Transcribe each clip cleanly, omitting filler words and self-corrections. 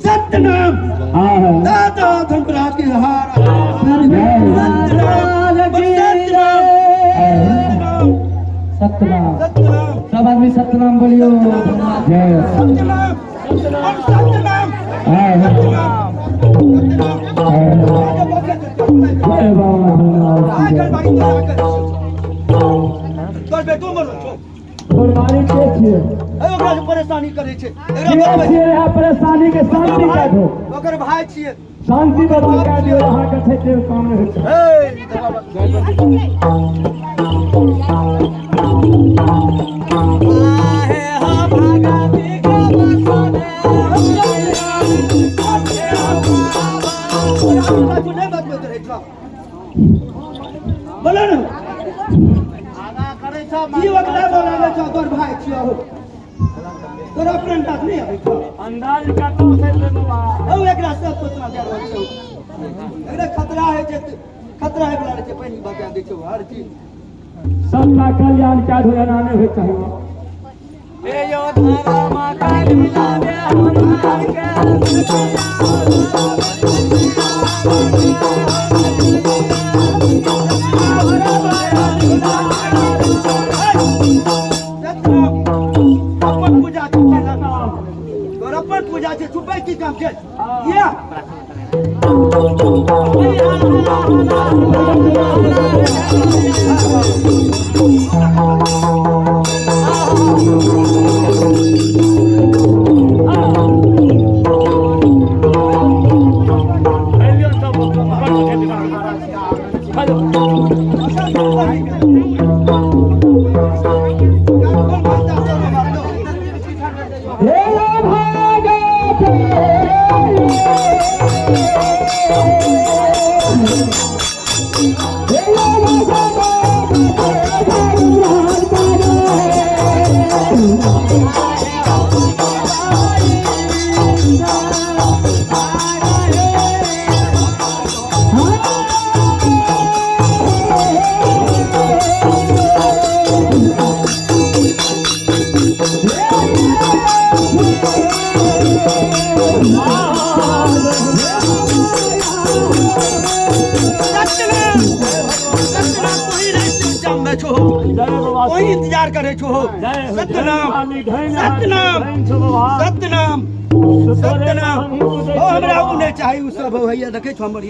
सतनाम दादा धनराज के हार सतनाम सब आदमी सतनाम बोलियो जय सतनाम सतनाम जय बाबा तोर बेटो मरो कुर्बानी के छिए ओकरा से परेशानी करे छे एकरा परेशानी के शांति का दो ओकर भाई छिए शांति बदल का दियो अहाँ के छै जे काम होय छै आहे हा भागवती का बसने बोलो ना आगा करे छ जीवकला बोलावे छ तोर भाई छियो तोर अपन बात नहीं आबै छ अंदाज का तो से लेबा ओ एकरा सब सोचना दे रहल छ एकरा खतरा है जे खतरा है बोला छै पानी बचा दै छ हर चीज सबका कल्याण क्या धुराने होय चाहिए ए यो धारा मा काल मिलावे हमार अपन पूजा छे छुपै की काम छे या सत्यनाम सत्यनाम कोई रास्ते जाम में छो कोई इंतजार करे छो सत्यनाम सत्यनाम सत्यनाम सत्यनाम ओ हमरा उने चाहि उ सब होइया देखे छो हमर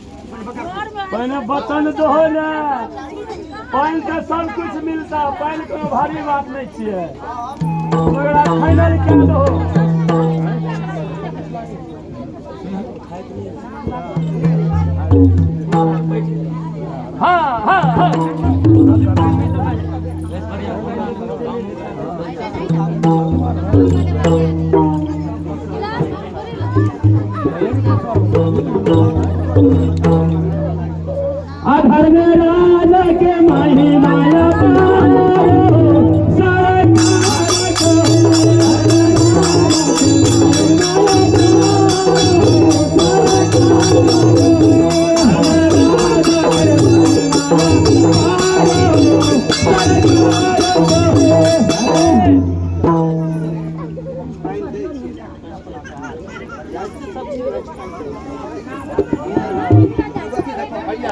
पहले बचन दो ना पानी का सब कुछ मिलता पानी को भारी बात नहीं चाहिए फाइनल क्या दो हाँ हाँ हाँ अधर में राजा के माही माया